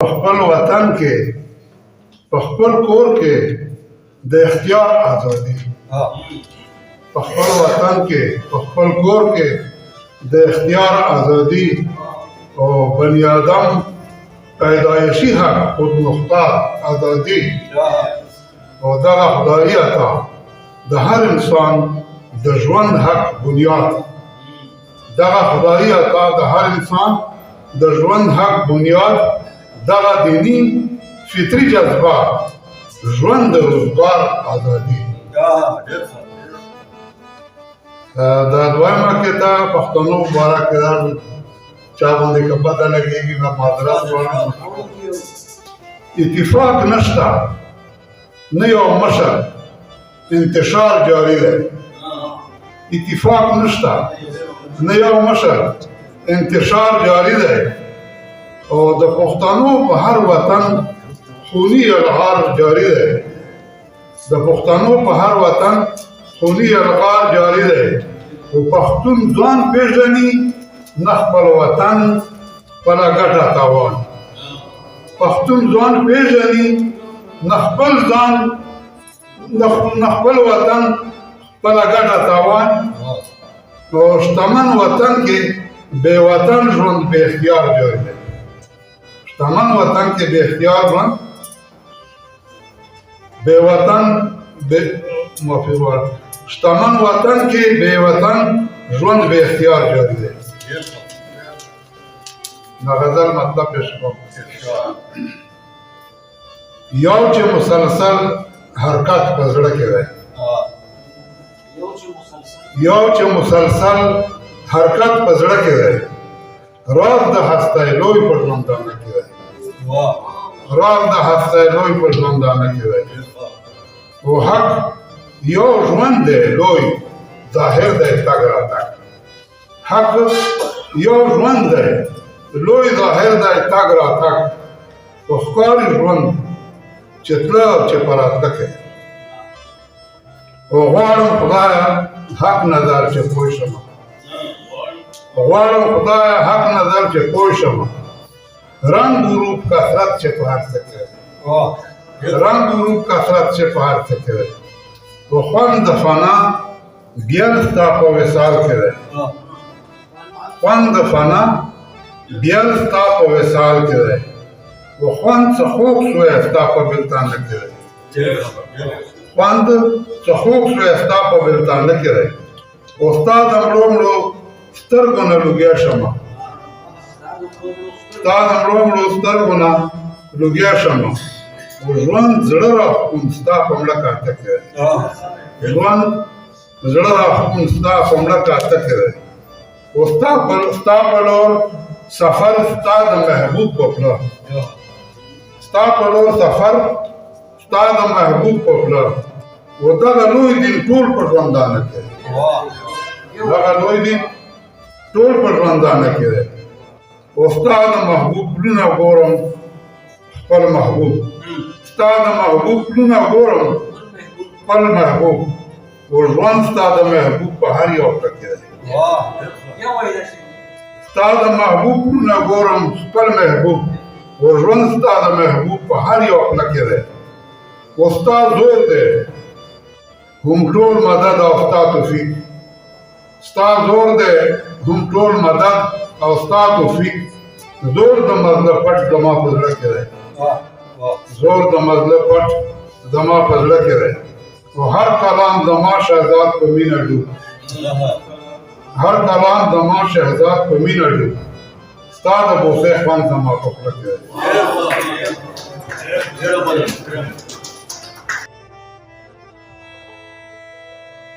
خپل وطن کې په خپل کور کې د اختیار ازادي په خپل وطن کې په خپل کور کې د اختیار ازادي او بني آدم پیدایشي حق خود مختار ازادي او دغه خدایي عطا د هر انسان د ژوند حق بنیاد دغه خدایي عطا د هر انسان د ژوند حق بنیاد دغه دینی فطري جذبه ژوند د روزګار ازادي دا دویمه کې دا پښتنو مبارک دا چا باندې که پته لګېږي نو معذرت غواړم اتفاق نشته نه یو مشر انتشار جاری دی اتفاق نشته نه یو مشر انتشار جاری دی او د پښتنو په هر وطن خوني الغار جاری دی د پښتنو په هر وطن خوني الغار جاری دی او پښتون ځان پیژني نه خپل وطن خپله ګټه تاوان پښتون ځان پیژني نه خپل ځان نه خپل وطن خپله ګټه تاوان او شتمن وطن کې بې وطن ژوند بې اختیار جاری دی شتمن وطن کې بې اختیار ژوند بې وطن معافي غواړم شتمن وطن کې بې وطن ژوند بې اختیار جاری دی دا غزل مطلب پیش کوم یو چې مسلسل حرکت په زړه کې دی یو چې مسلسل حرکت په زړه کې دی راز د هستی لوی په ژوندانه کې دی راز د هستی لوی په ژوندانه کې دی او حق یو ژوند دی لوی ظاهر دی تګ راتګ حق یو ژوند دی لوی ظاهر دی تګ راتګ او ښکاري ژوند چې تله او چې په راتګ دی او غواړم خدایه حق نظر چې پوه شم غواړم خدایه حق نظر چې پوه شم رنگ و روپ کثرت چې په هر څه کې رنگ و روپ کثرت چې په هر څه کې دی او خوند د فنا بیل ستا په وصال کې دی خوند د فنا بیل ستا په وصال کې دی او خوند څه خوږ سوی ستا په بېلتانه کې دی خوند څه خوږ سوی ستا په بېلتانه کې دی او ستا د مړو مړو سترګو نه لوګیا شمه ستا د مړو مړو سترګو نه لوګیا شمه او ژوند زړه راښکون ستا په مړه کاته کې دی ژوند زړه راښکون ستا په مړه کاته کې دی او ستا په لور سفر ستا د محبوب په خوله ستا په لور سفر ستا د محبوب په خوله او دغه لوی دین ټول په ژوندانه کې دی دغه لوی دین ټول په ژوندانه کې دی او ستا د محبوب پلونه ګورم خپل محبوب ستا د محبوب پلونه ګورم خپل محبوب او ژوند ستا د محبوب په هر یو ټکي دی ستا د محبوب پلونه ګورم خپل محبوب او ژوند ستا د محبوب په هر یو ټکي دی او ستا زور دی هم ټول مدد او ستا توفیق ستا زور دی هم ټول مدد او ستا توفیق زور د مزله پټ زما په زړه کې دی زور د مزله پټ زما په زړه کې دی او هر کلام زما شهزاد په مینه ډوب هر کلام زما شهزاد په مینه ډوب ستا د بوسې خوند زما په خوله کې دی